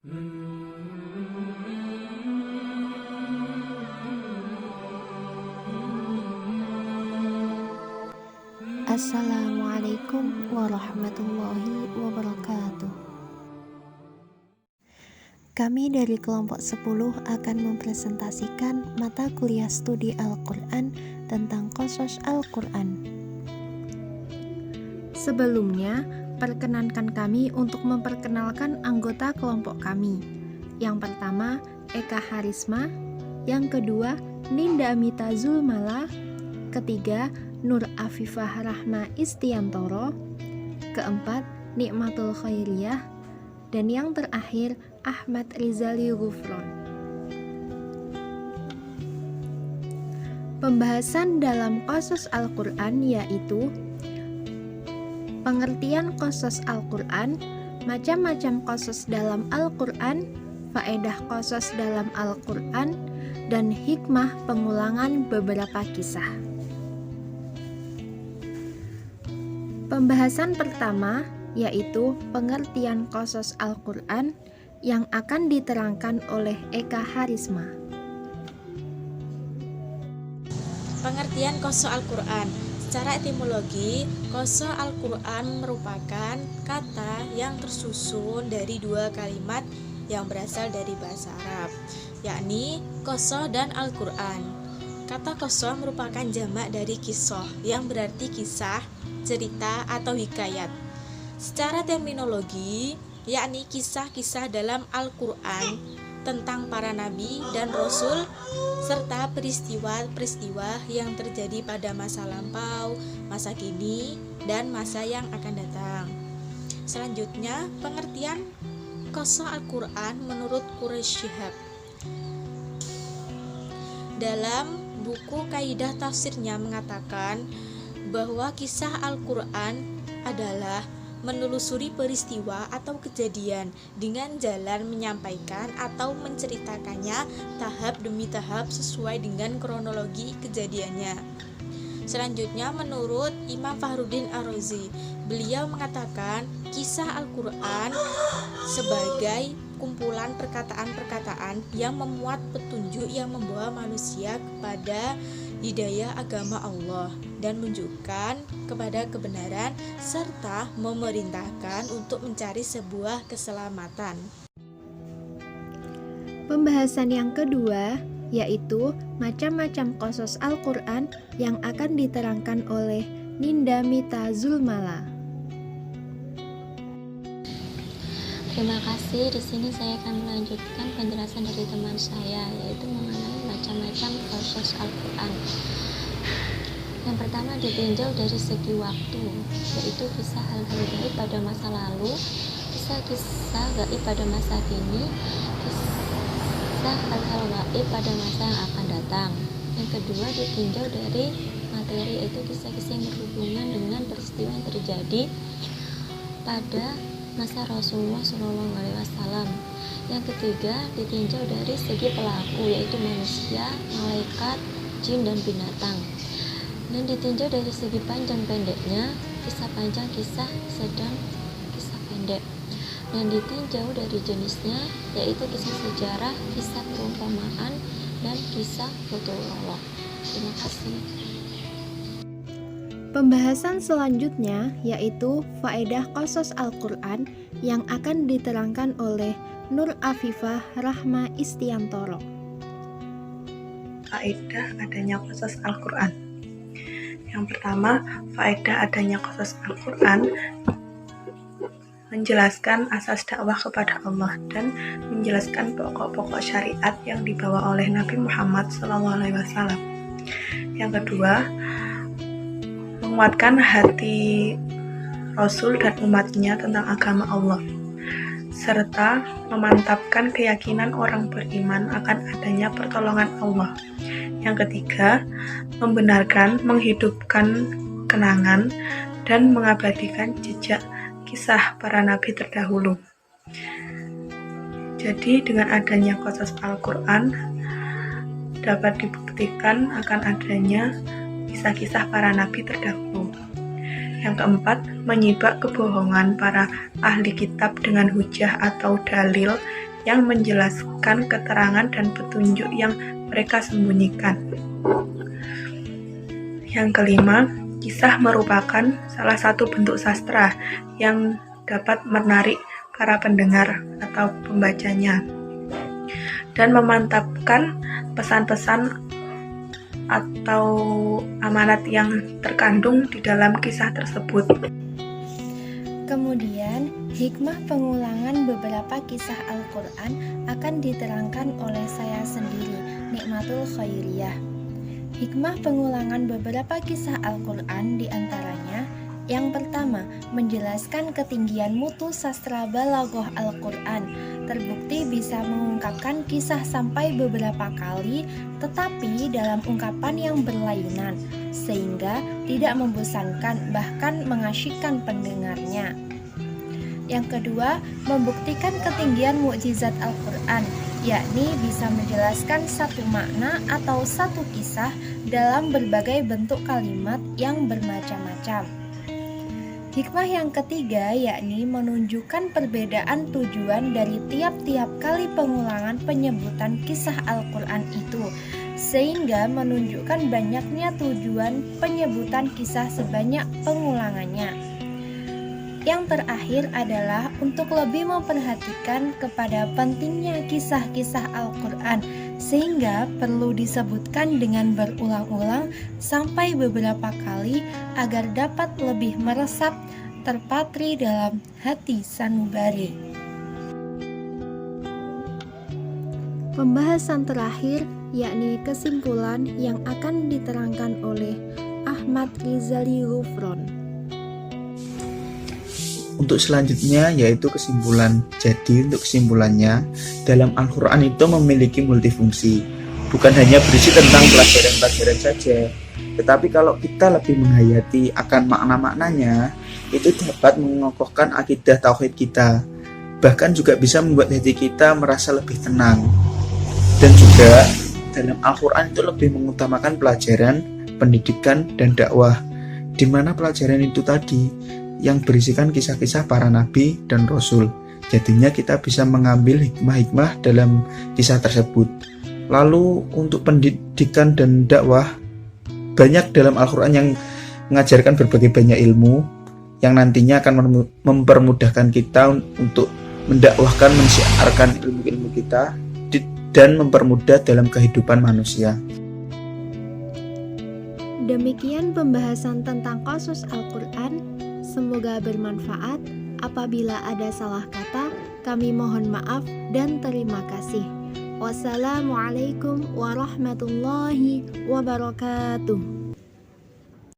Assalamualaikum warahmatullahi wabarakatuh. Kami dari kelompok 10 akan mempresentasikan mata kuliah studi Al-Quran tentang Qasas Al-Quran. Sebelumnya, perkenankan kami untuk memperkenalkan anggota kelompok kami. Yang pertama, Eka Harisma. Yang kedua, Ninda Amita Zulmala. Ketiga, Nur Afifah Rahma Istiantoro. Keempat, Nikmatul Khairiyah. Dan yang terakhir, Ahmad Rizali Gufron. Pembahasan dalam Qasas Al-Quran yaitu pengertian Qasas Al-Quran, macam-macam qasas dalam Al-Quran, faedah qasas dalam Al-Quran, dan hikmah pengulangan beberapa kisah. Pembahasan pertama yaitu pengertian qasas Al-Quran yang akan diterangkan oleh Eka Harisma. Pengertian qasas Al-Quran. Secara etimologi, qasas Al-Quran merupakan kata yang tersusun dari dua kalimat yang berasal dari bahasa Arab, yakni qasas dan Al-Quran. Kata qasas merupakan jamak dari kisah, yang berarti kisah, cerita, atau hikayat. Secara terminologi, yakni kisah-kisah dalam Al-Quran tentang para nabi dan rasul serta peristiwa-peristiwa yang terjadi pada masa lampau, masa kini, dan masa yang akan datang. Selanjutnya, pengertian qasas Al-Quran menurut Quraisy Shihab. Dalam buku Kaidah Tafsirnya mengatakan bahwa kisah Al-Quran adalah menelusuri peristiwa atau kejadian dengan jalan menyampaikan atau menceritakannya tahap demi tahap sesuai dengan kronologi kejadiannya. Selanjutnya, menurut Imam Fakhruddin Ar-Razi, beliau mengatakan kisah Al-Quran sebagai kumpulan perkataan-perkataan yang memuat petunjuk yang membawa manusia kepada hidayah agama Allah dan menunjukkan kepada kebenaran serta memerintahkan untuk mencari sebuah keselamatan. Pembahasan yang kedua yaitu macam-macam qasas Al-Quran yang akan diterangkan oleh Ninda Mita Zulmala. Terima kasih. Di sini saya akan melanjutkan penjelasan dari teman saya, yaitu mengenai macam-macam qasas Al-Quran. Yang pertama ditinjau dari segi waktu, yaitu kisah hal-hal gaib pada masa lalu, kisah-kisah gaib pada masa kini, kisah hal-hal gaib pada masa yang akan datang. Yang kedua ditinjau dari materi, yaitu kisah-kisah yang berhubungan dengan peristiwa yang terjadi pada masa Rasulullah SAW. Yang ketiga ditinjau dari segi pelaku, yaitu manusia, malaikat, jin, dan binatang. Dan ditinjau dari segi panjang pendeknya, kisah panjang, kisah sedang, kisah pendek. Dan ditinjau dari jenisnya, yaitu kisah sejarah, kisah perumpamaan, dan kisah futurolog. Terima kasih. Pembahasan selanjutnya yaitu faedah qasas Al-Quran yang akan diterangkan oleh Nur Afifah Rahma Istiantoro. Faedah adanya qasas Al-Quran. Yang pertama, faedah adanya qasas Al-Quran menjelaskan asas dakwah kepada Allah dan menjelaskan pokok-pokok syariat yang dibawa oleh Nabi Muhammad SAW. Yang kedua, menguatkan hati Rasul dan umatnya tentang agama Allah, serta memantapkan keyakinan orang beriman akan adanya pertolongan Allah. Yang ketiga, membenarkan, menghidupkan kenangan, dan mengabadikan jejak kisah para nabi terdahulu. Jadi dengan adanya qasas Al-Quran dapat dibuktikan akan adanya kisah-kisah para nabi terdahulu. Yang keempat, menyibak kebohongan para ahli kitab dengan hujah atau dalil yang menjelaskan keterangan dan petunjuk yang mereka sembunyikan. Yang kelima, kisah merupakan salah satu bentuk sastra yang dapat menarik para pendengar atau pembacanya dan memantapkan pesan-pesan atau amanat yang terkandung di dalam kisah tersebut. Kemudian, hikmah pengulangan beberapa kisah Al-Quran akan diterangkan oleh saya sendiri, Nikmatul Khairiyah. Hikmah pengulangan beberapa kisah Al-Quran diantaranya: yang pertama, menjelaskan ketinggian mutu sastra balaghah Al-Quran. Terbukti bisa mengungkapkan kisah sampai beberapa kali, tetapi dalam ungkapan yang berlainan, sehingga tidak membosankan, bahkan mengasyikkan pendengarnya. Yang kedua, membuktikan ketinggian mukjizat Al-Quran, yakni bisa menjelaskan satu makna atau satu kisah dalam berbagai bentuk kalimat yang bermacam-macam. Hikmah yang ketiga yakni menunjukkan perbedaan tujuan dari tiap-tiap kali pengulangan penyebutan kisah Al-Quran itu, sehingga menunjukkan banyaknya tujuan penyebutan kisah sebanyak pengulangannya. Yang terakhir adalah untuk lebih memperhatikan kepada pentingnya kisah-kisah Al-Quran, sehingga perlu disebutkan dengan berulang-ulang sampai beberapa kali agar dapat lebih meresap terpatri dalam hati sanubari. Pembahasan terakhir yakni kesimpulan yang akan diterangkan oleh Ahmad Ghazali Ghufron. Untuk selanjutnya yaitu kesimpulan. Jadi untuk kesimpulannya, dalam Al-Quran itu memiliki multifungsi. Bukan hanya berisi tentang pelajaran-pelajaran saja, tetapi kalau kita lebih menghayati akan makna-maknanya, itu dapat mengokohkan akidah tauhid kita. Bahkan juga bisa membuat hati kita merasa lebih tenang. Dan juga dalam Al-Quran itu lebih mengutamakan pelajaran, pendidikan, dan dakwah, di mana pelajaran itu tadi yang berisikan kisah-kisah para nabi dan rasul. Jadinya kita bisa mengambil hikmah-hikmah dalam kisah tersebut. Lalu untuk pendidikan dan dakwah, banyak dalam Al-Quran yang mengajarkan berbagai banyak ilmu yang nantinya akan mempermudahkan kita untuk mendakwahkan, mensiarkan ilmu-ilmu kita dan mempermudah dalam kehidupan manusia. Demikian pembahasan tentang kasus Al-Quran. Semoga bermanfaat. Apabila ada salah kata, kami mohon maaf dan terima kasih. Wassalamualaikum warahmatullahi wabarakatuh.